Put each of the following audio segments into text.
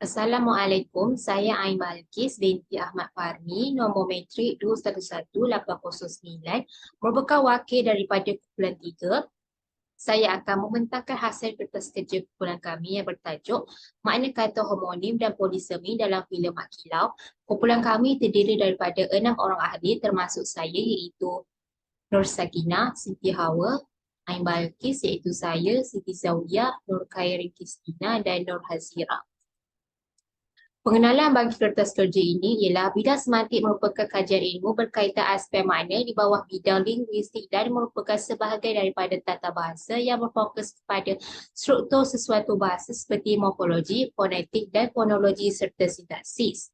Assalamualaikum, saya Ain Malkis binti Ahmad Farmi, nombor metrik 211809, merupakan wakil daripada kumpulan 3. Saya akan membentangkan hasil kertas kerja kumpulan kami yang bertajuk Makna Kata Homonim dan Polisemi dalam filem Mak Kilau. Kumpulan kami terdiri daripada 6 orang ahli termasuk saya iaitu Nur Sakinah, Siti Hawa, Ain Balkis iaitu saya, Siti Zawiyah, Nur Khairin Kristina dan Nur Hazira. Pengenalan bagi kertas kerja ini ialah bidang semantik merupakan kajian ilmu berkaitan aspek makna di bawah bidang linguistik dan merupakan sebahagian daripada tata bahasa yang berfokus kepada struktur sesuatu bahasa seperti morfologi, fonetik dan fonologi serta sintaksis.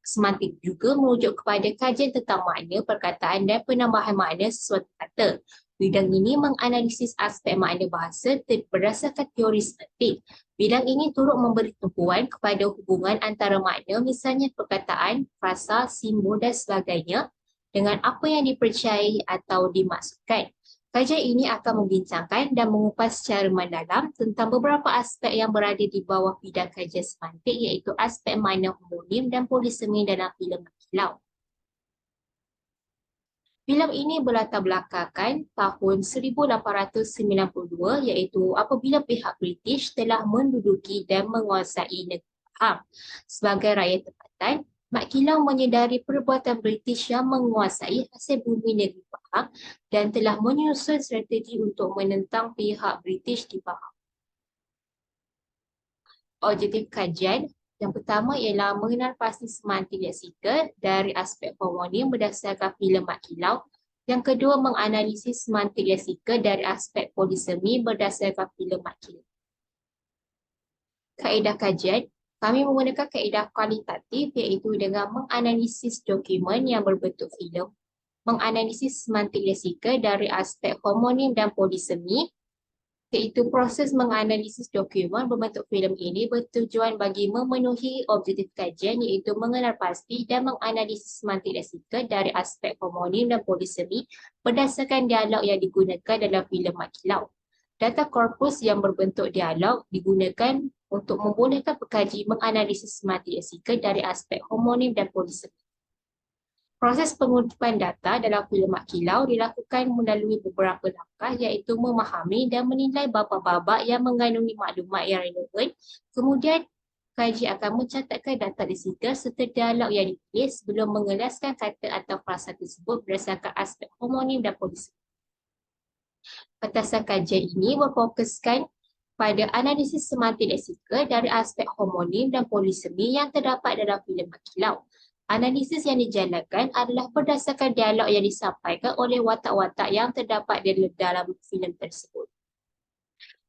Semantik juga merujuk kepada kajian tentang makna perkataan dan penambahan makna sesuatu kata. Bidang ini menganalisis aspek makna bahasa berdasarkan teori semantik. Bidang ini turut memberi tumpuan kepada hubungan antara makna, misalnya perkataan, frasa, simbol dan sebagainya dengan apa yang dipercayai atau dimaksudkan. Kajian ini akan membincangkan dan mengupas secara mendalam tentang beberapa aspek yang berada di bawah bidang kajian semantik iaitu aspek makna homonim dan polisemi dalam filem Mak Kilau. Filem ini berlatar belakangkan tahun 1892 iaitu apabila pihak British telah menduduki dan menguasai negeri Pahang. Sebagai rakyat tempatan, Mak Kilau menyedari perbuatan British yang menguasai hasil bumi negeri Pahang dan telah menyusun strategi untuk menentang pihak British di Pahang. Objektif kajian yang pertama ialah mengenal pasti semantik leksikal dari aspek homonim berdasarkan filem Mak Kilau. Yang kedua, menganalisis semantik leksikal dari aspek polisemi berdasarkan filem Mak Kilau. Kaedah kajian, kami menggunakan kaedah kualitatif iaitu dengan menganalisis dokumen yang berbentuk filem, menganalisis semantik leksikal dari aspek homonim dan polisemi, iaitu proses menganalisis dokumen berbentuk filem ini bertujuan bagi memenuhi objektif kajian iaitu mengenal pasti dan menganalisis semantik leksikal dari aspek homonim dan polisemi berdasarkan dialog yang digunakan dalam filem Mak Kilau. Data korpus yang berbentuk dialog digunakan untuk membolehkan pekaji menganalisis semantik leksikal dari aspek homonim dan polisemi. Proses pengutipan data dalam filem Mak Kilau dilakukan melalui beberapa langkah iaitu memahami dan menilai babak-babak yang mengandungi maklumat yang relevan. Kemudian, kaji akan mencatatkan data leksikal serta dialog yang ditulis sebelum mengelaskan kata atau frasa tersebut berdasarkan aspek homonim dan polisemi. Petasan kajian ini berfokuskan pada analisis semantik leksikal dari aspek homonim dan polisemi yang terdapat dalam filem Mak Kilau. Analisis yang dijalankan adalah berdasarkan dialog yang disampaikan oleh watak-watak yang terdapat dalam filem tersebut.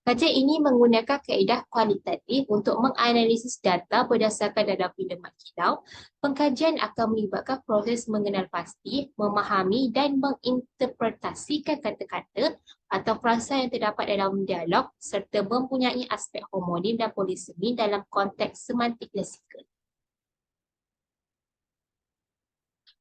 Kajian ini menggunakan kaedah kualitatif untuk menganalisis data berdasarkan dalam filem Mak Kilau. Pengkajian akan melibatkan proses mengenal pasti, memahami dan menginterpretasikan kata-kata atau frasa yang terdapat dalam dialog serta mempunyai aspek homonim dan polisemi dalam konteks semantik leksikal.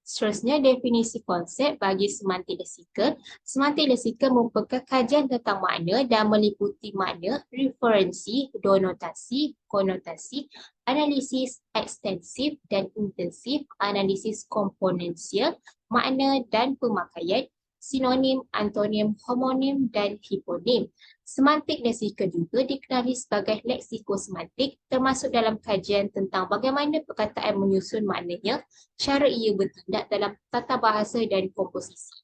Seterusnya, definisi konsep bagi semantik leksikal. Semantik leksikal merupakan kajian tentang makna dan meliputi makna, referensi, denotasi, konotasi, analisis ekstensif dan intensif, analisis komponensial, makna dan pemakaian, sinonim, antonim, homonim dan hiponim. Semantik leksikal juga dikenali sebagai leksikosemantik termasuk dalam kajian tentang bagaimana perkataan menyusun maknanya, cara ia bertindak dalam tata bahasa dan komposisi.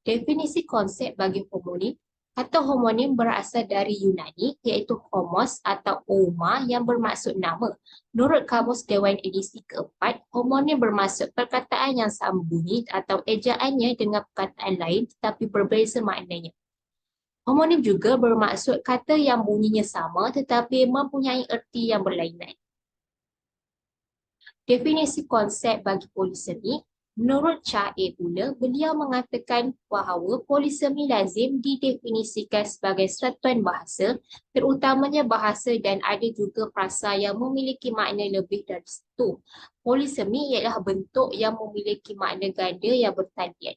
Definisi konsep bagi homonim. Kata homonim berasal dari Yunani iaitu homos atau oma yang bermaksud nama. Menurut Kamus Dewan edisi keempat, homonim bermaksud perkataan yang sama bunyi atau ejaannya dengan perkataan lain tetapi berbeza maknanya. Homonim juga bermaksud kata yang bunyinya sama tetapi mempunyai erti yang berlainan. Definisi konsep bagi polisemi. Menurut Cha A. pula, beliau mengatakan bahawa polisemi lazim didefinisikan sebagai satuan bahasa, terutamanya bahasa dan ada juga frasa yang memiliki makna lebih dari satu. Polisemi ialah bentuk yang memiliki makna ganda yang bertalian.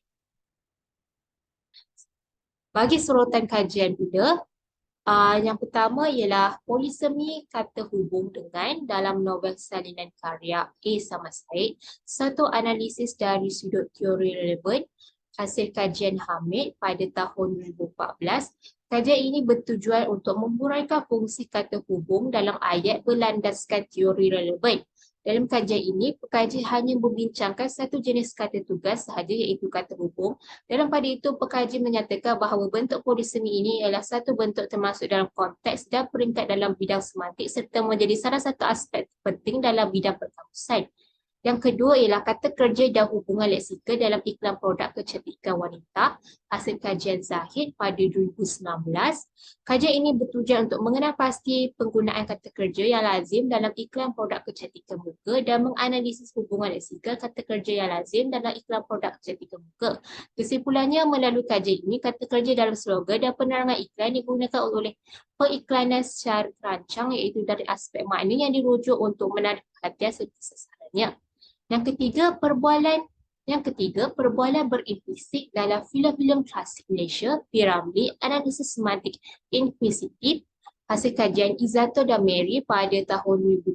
Bagi sorotan kajian pula, Yang pertama ialah polisemi kata hubung dengan dalam novel salinan karya A. Samad Said, satu analisis dari sudut teori relevan hasil kajian Hamid pada tahun 2014. Kajian ini bertujuan untuk menguraikan fungsi kata hubung dalam ayat berlandaskan teori relevan. Dalam kajian ini, pekaji hanya membincangkan satu jenis kata tugas sahaja iaitu kata hubung. Dalam pada itu, pekaji menyatakan bahawa bentuk polisemi ini ialah satu bentuk termasuk dalam konteks dan peringkat dalam bidang semantik serta menjadi salah satu aspek penting dalam bidang perkamusan. Yang kedua ialah kata kerja dan hubungan leksika dalam iklan produk kecantikan wanita, hasil kajian Zahid pada 2019. Kajian ini bertujuan untuk mengenal pasti penggunaan kata kerja yang lazim dalam iklan produk kecantikan muka dan menganalisis hubungan leksika kata kerja yang lazim dalam iklan produk kecantikan muka. Kesimpulannya, melalui kajian ini, kata kerja dalam slogan dan penerangan iklan digunakan oleh pengiklanan secara terancang iaitu dari aspek makna yang dirujuk untuk menarik perhatian serta sasarannya. Yang ketiga, perbualan berimplisit dalam filem-filem klasik Malaysia, piramid, analisis semantik inquisitif, hasil kajian Izato dan Mary pada tahun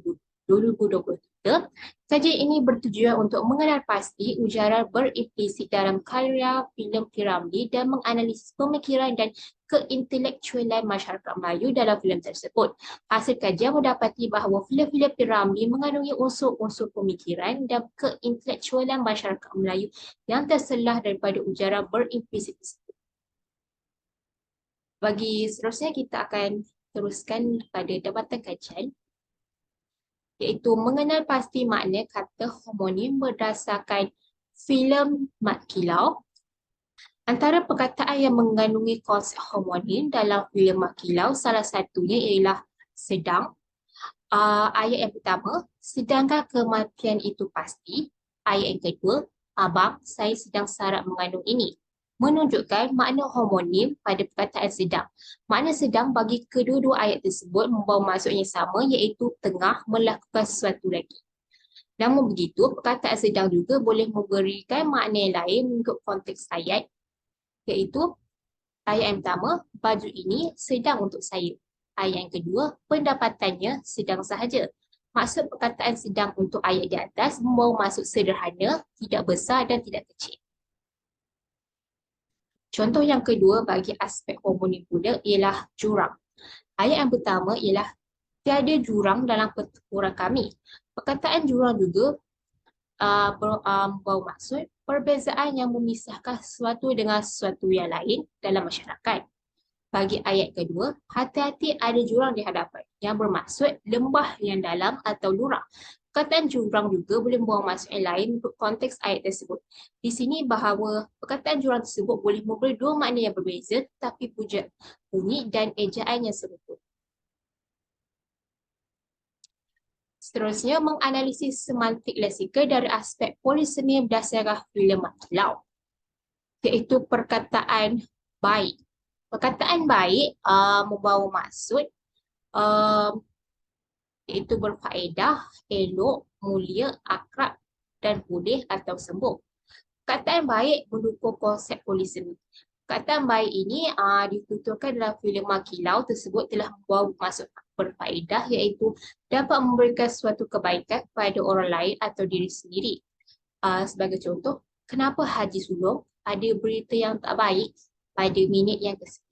2023. Kajian ini bertujuan untuk mengenal pasti ujaran berimplisit dalam karya filem piramid dan menganalisis pemikiran dan keintelektualan masyarakat Melayu dalam filem tersebut. Hasil kajian mendapati bahawa filem-filem piramid mengandungi unsur-unsur pemikiran dan keintelektualan masyarakat Melayu yang terselah daripada ujaran berimplisit tersebut. Bagi seterusnya, kita akan teruskan pada dapatan kajian, iaitu mengenal pasti makna kata homonim berdasarkan filem Mat Kilau. Antara perkataan yang mengandungi konsep homonim dalam filem Mat Kilau, salah satunya ialah sedang. Ayat yang pertama, sedangkan kematian itu pasti. Ayat yang kedua, abang, saya sedang sarap mengandung ini. Menunjukkan makna homonim pada perkataan sedang. Makna sedang bagi kedua-dua ayat tersebut membawa maksud yang sama iaitu tengah melakukan sesuatu lagi. Namun begitu, perkataan sedang juga boleh memberikan makna yang lain mengikut konteks ayat, iaitu ayat yang pertama, baju ini sedang untuk saya. Ayat yang kedua, pendapatannya sedang sahaja. Maksud perkataan sedang untuk ayat di atas membawa maksud sederhana, tidak besar dan tidak kecil. Contoh yang kedua bagi aspek homonim pula ialah jurang. Ayat yang pertama ialah tiada jurang dalam pertempuran kami. Perkataan jurang juga membawa maksud perbezaan yang memisahkan sesuatu dengan sesuatu yang lain dalam masyarakat. Bagi ayat kedua, hati-hati ada jurang di hadapan yang bermaksud lembah yang dalam atau lurang. Perkataan jurang juga boleh membawa maksud yang lain untuk konteks ayat tersebut. Di sini bahawa perkataan jurang tersebut boleh memberi dua makna yang berbeza tetapi bunyi dan ejaan yang serupa. Seterusnya, menganalisis semantik leksika dari aspek polisemi berdasarkan filem Mat Kilau, iaitu perkataan baik. Perkataan baik membawa maksud iaitu berfaedah, elok, mulia, akrab dan pulih atau sembuh. Perkataan baik mendukung konsep polisemi. Perkataan baik ini dituturkan dalam filem Mat Kilau tersebut telah membawa maksud berfaedah iaitu dapat memberikan suatu kebaikan kepada orang lain atau diri sendiri. Sebagai contoh, kenapa Haji Sulong ada berita yang tak baik pada minit yang ke-11.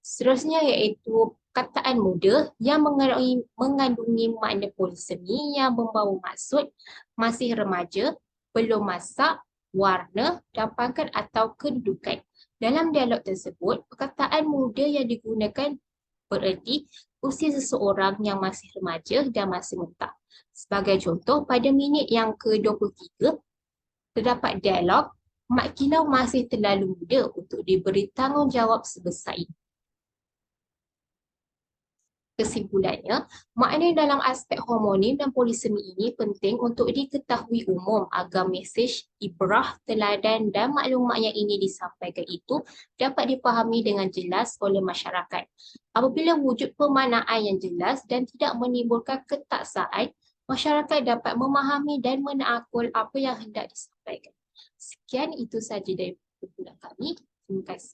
Seterusnya iaitu perkataan muda yang mengandungi makna polisemi yang membawa maksud masih remaja, belum masak, warna, dan pangkat atau kedudukan. Dalam dialog tersebut, perkataan muda yang digunakan bererti usia seseorang yang masih remaja dan masih muda. Sebagai contoh, pada minit yang ke-23, terdapat dialog, Mat Kilau masih terlalu muda untuk diberi tanggungjawab sebesar ini. Kesimpulannya, makna dalam aspek homonim dan polisemi ini penting untuk diketahui umum agar mesej, ibrah, teladan dan maklumat yang ini disampaikan itu dapat dipahami dengan jelas oleh masyarakat. Apabila wujud pemaknaan yang jelas dan tidak menimbulkan ketaksaan, masyarakat dapat memahami dan menakul apa yang hendak disampaikan. Sekian, itu sahaja dari kumpulan kami. Terima kasih.